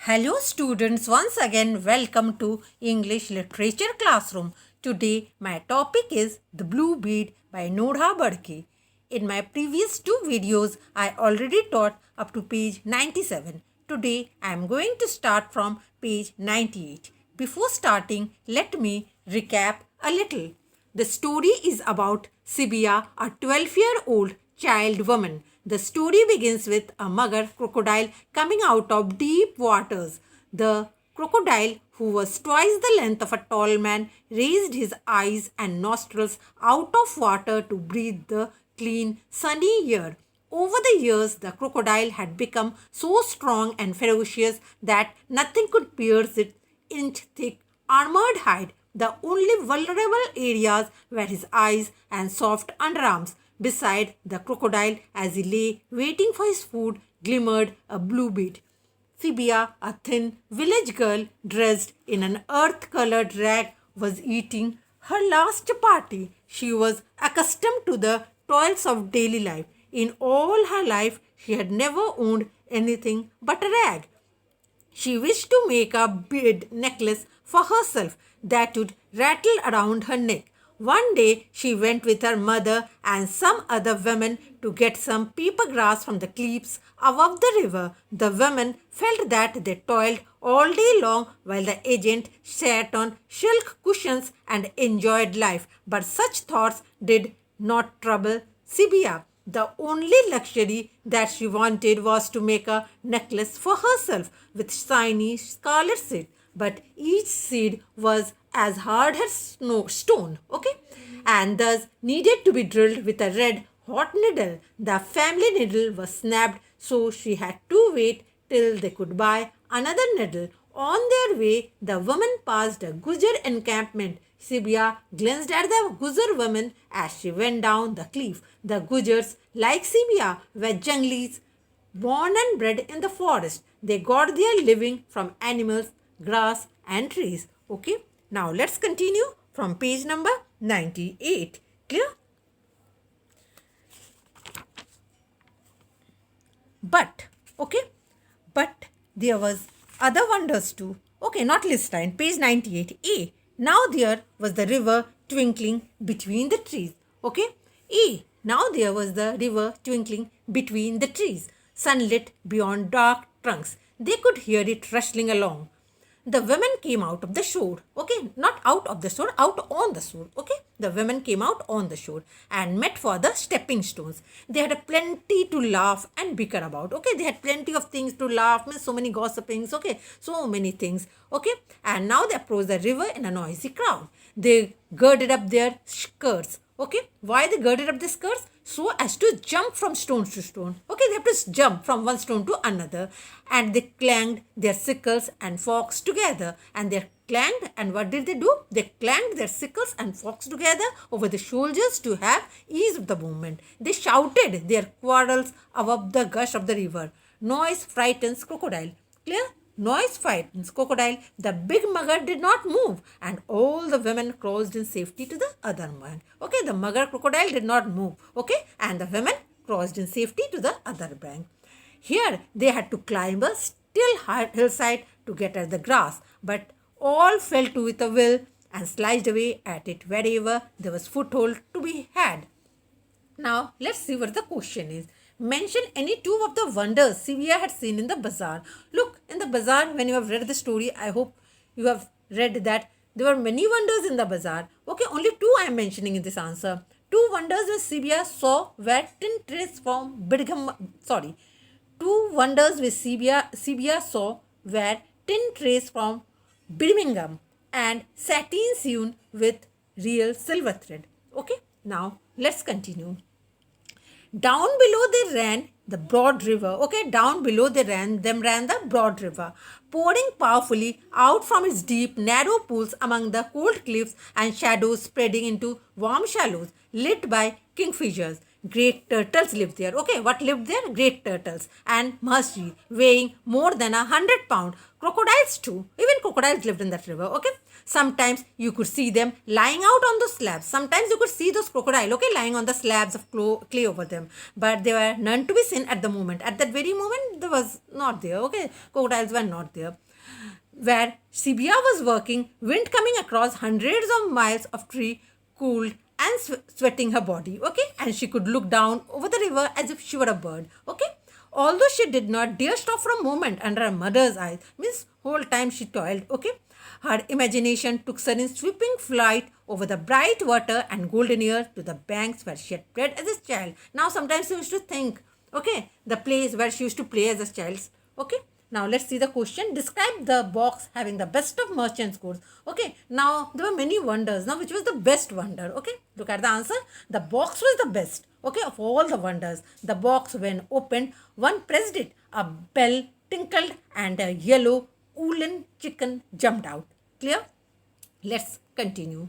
Hello students, once again welcome to English Literature Classroom. Today my topic is The Blue Bead by Nodha Badke. In my previous two videos I already taught up to page 97. Today I am going to start from page 98. Before starting, let me recap a little. The story is about Sibia, a 12-year-old child woman. The story begins with a mugger crocodile coming out of deep waters. The crocodile, who was twice the length of a tall man, raised his eyes and nostrils out of water to breathe the clean, sunny air. Over the years, the crocodile had become so strong and ferocious that nothing could pierce its inch-thick armored hide. The only vulnerable areas were his eyes and soft underarms. Beside the crocodile, as he lay waiting for his food, glimmered a blue bead. Sibia, a thin village girl dressed in an earth-colored rag, was eating her last chapati. She was accustomed to the toils of daily life. In all her life, she had never owned anything but a rag. She wished to make a bead necklace for herself that would rattle around her neck. One day she went with her mother and some other women to get some paper grass from the cliffs above the river. The women felt that they toiled all day long while the agent sat on silk cushions and enjoyed life. But such thoughts did not trouble Sibia. The only luxury that she wanted was to make a necklace for herself with shiny scarlet seed. But each seed was as hard as stone, okay? And thus needed to be drilled with a red hot needle. The family needle was snapped, so she had to wait till they could buy another needle. On their way, the woman passed a Gujar encampment. Sibia glanced at the Gujar woman as she went down the cliff. The Gujars, like Sibia, were junglis, born and bred in the forest. They got their living from animals, grass and trees. Okay, now let's continue from page number 98. Clear? But there was other wonders too. Okay, not list line, page 98a. Now there was the river twinkling between the trees. Okay, a. Now there was the river twinkling between the trees, sunlit beyond dark trunks. They could hear it rustling along. The women came out of the shore. Okay, not out of the shore, out on the shore. Okay, the women came out on the shore and met for the stepping stones. They had plenty to laugh and bicker about. Okay, they had plenty of things to laugh, means so many gossipings. Okay, so many things. Okay, and now they approached the river in a noisy crowd. They girded up their skirts. Okay, why they girded up the skirts? So as to jump from stone to stone. Okay, they have to jump from one stone to another. And they clanged their sickles and forks together. And they clanged, and what did they do? They clanged their sickles and forks together over the shoulders to have ease of the movement. They shouted their quarrels above the gush of the river. Noise frightens crocodile. Clear? Noise frightens crocodile. The big mugger did not move, and all the women crossed in safety to the other bank. Okay, the mugger crocodile did not move. Okay, and the women crossed in safety to the other bank. Here they had to climb a still hillside to get at the grass, but all fell to with a will and sliced away at it wherever there was foothold to be had. Now, let's see what the question is. Mention any two of the wonders Sibia had seen in the bazaar. Look, in the bazaar, when you have read the story, I hope you have read that there were many wonders in the bazaar. Okay, only two I am mentioning in this answer. Two wonders which Sibia saw were tin trays from Two wonders which Sibia saw were tin trays from Birmingham and satin sewn with real silver thread. Okay, now let's continue. Down below they ran the broad river. Okay, down below ran the broad river, pouring powerfully out from its deep, narrow pools among the cold cliffs and shadows spreading into warm shallows lit by kingfishers. great turtles lived there. Okay, what lived there? Great turtles. And Mahasi, weighing more than 100 pounds. Crocodiles too. Even crocodiles lived in that river. Okay. Sometimes you could see them lying out on those slabs. Sometimes you could see those crocodiles, okay, lying on the slabs of clay over them. But there were none to be seen at the moment. At that very moment, there was not there. Okay, crocodiles were not there. Where Sibia was working, wind coming across hundreds of miles of tree cooled and sweating her body, okay, and she could look down over the river as if she were a bird, okay. Although she did not dare stop for a moment under her mother's eyes, means whole time she toiled, okay. Her imagination took her in sweeping flight over the bright water and golden air to the banks where she had played as a child. Now sometimes she used to think, okay, the place where she used to play as a child, okay. Now let's see the question. Describe the box having the best of merchant's goods. Okay. Now there were many wonders. Now which was the best wonder? Okay. Look at the answer. The box was the best. Okay. Of all the wonders. The box when opened, one pressed it. A bell tinkled and a yellow woolen chicken jumped out. Clear? Let's continue.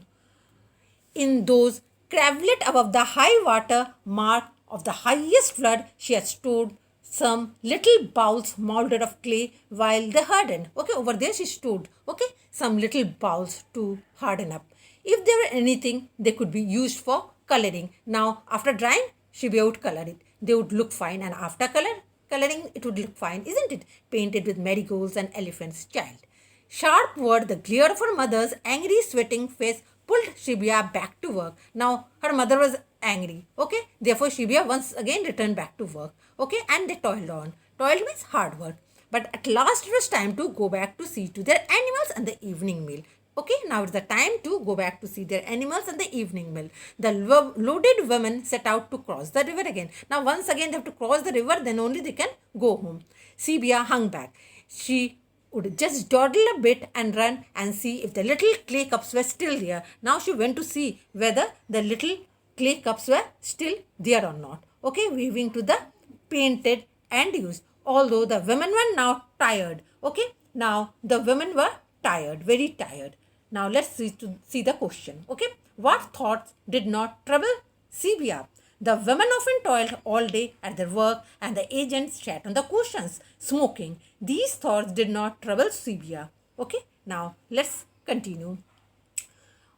In those cravelet above the high water mark of the highest flood, she had stored some little bowls molded of clay while they hardened. Okay, over there she stood. Okay, some little bowls to harden up. If there were anything, they could be used for coloring. Now, after drying, she would color it. They would look fine, and after coloring, it would look fine, isn't it? Painted with marigolds and elephants' child. Sharp word, the glare of her mother's angry, sweating face pulled Shibya back to work. Now, her mother was angry. Okay, therefore, Shibya once again returned back to work. Okay, and they toiled on. Toiled means hard work. But at last, it was time to go back to see to their animals and the evening meal. Okay, now it's the time to go back to see their animals and the evening meal. The loaded women set out to cross the river again. Now, once again, they have to cross the river, then only they can go home. Sibia hung back. She would just dawdle a bit and run and see if the little clay cups were still there. Now she went to see whether the little clay cups were still there or not. Okay, weaving to the painted and used. Although the women were now tired. Okay, now the women were tired, very tired. Now let's see the question. Okay, what thoughts did not trouble Sibia? The women often toiled all day at their work and the agents sat on the cushions, smoking. These thoughts did not trouble Sibia. Okay, now let's continue.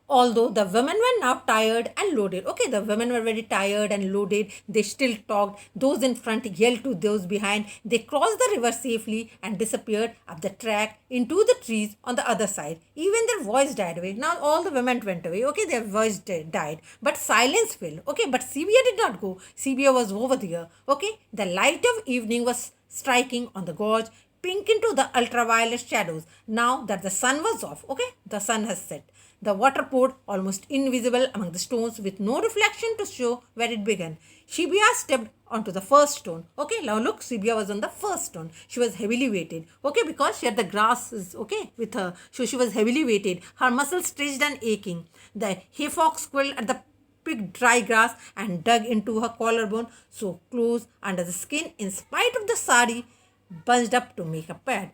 Although the women were now tired and loaded. Okay, the women were very tired and loaded. They still talked. Those in front yelled to those behind. They crossed the river safely and disappeared up the track into the trees on the other side. Even their voice died away. Now all the women went away. Okay, their voice died. But silence fell. Okay, but Sibia did not go. Sibia was over there. Okay, the light of evening was striking on the gorge, pink into the ultraviolet shadows. Now that the sun was off. Okay, the sun has set. The water poured almost invisible among the stones with no reflection to show where it began. Shibia stepped onto the first stone. Okay, now look, Shibia was on the first stone. She was heavily weighted. Okay, because she had the grasses, okay, with her. So she was heavily weighted. Her muscles stretched and aching. The hayfox squirreled at the picked dry grass and dug into her collarbone so close under the skin in spite of the sari bunched up to make a pad.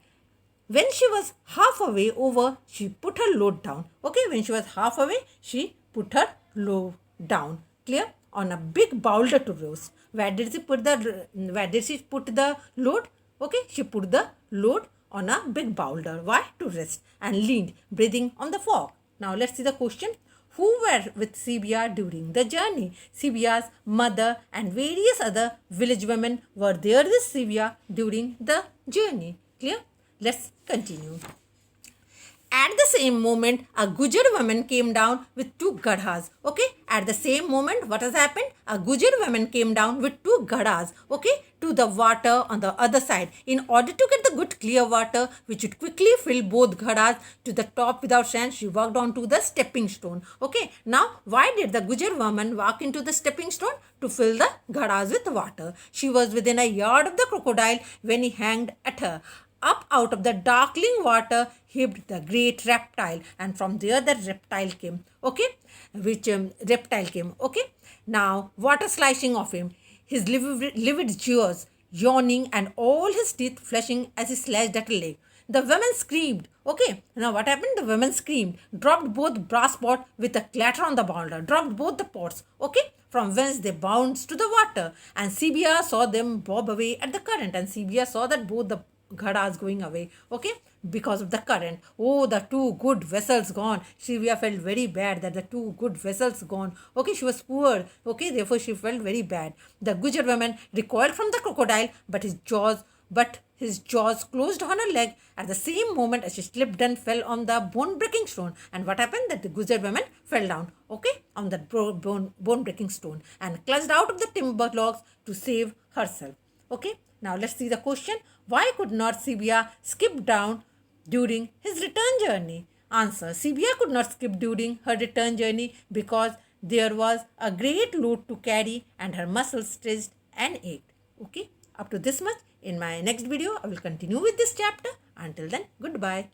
When she was halfway over, she put her load down. Okay, when she was halfway, she put her load down. Clear? On a big boulder to roast. Where did she put the load? Okay, she put the load on a big boulder. Why? To rest and leaned, breathing on the fog. Now let's see the question. Who were with Sibia during the journey? Sibia's mother and various other village women were there with Sibia during the journey. Clear? Let's continue. At the same moment, a Gujar woman came down with two gadhas. Okay. At the same moment, what has happened? A Gujar woman came down with two gadhas. Okay. To the water on the other side. In order to get the good clear water, which would quickly fill both gadhas to the top without sand, she walked on to the stepping stone. Okay. Now, why did the Gujar woman walk into the stepping stone? To fill the gadhas with water. She was within a yard of the crocodile when he hanged at her. Up out of the darkling water heaved the great reptile, and from there the reptile came. Okay, which reptile came. Okay, now water slashing off him, his livid jaws yawning, and all his teeth flashing as he slashed at a leg. The women screamed. Okay, now what happened? The women screamed, dropped both brass pot with a clatter on the boulder, dropped both the pots. Okay, from whence they bounced to the water. And Sibia saw them bob away at the current. And Sibia saw that both the ghadas going away, okay, because of the current. Oh, the two good vessels gone. Sibia felt very bad that the two good vessels gone. Okay, she was poor. Okay, therefore she felt very bad. The Gujar woman recoiled from the crocodile, but his jaws closed on her leg at the same moment as she slipped and fell on the bone-breaking stone. And what happened? That the Gujar woman fell down, okay, on that bone-breaking stone and clutched out of the timber logs to save herself. Okay, now let's see the question. Why could not Sibia skip down during his return journey? Answer. Sibia could not skip during her return journey because there was a great load to carry and her muscles stretched and ached. Okay, up to this much. In my next video, I will continue with this chapter. Until then, goodbye.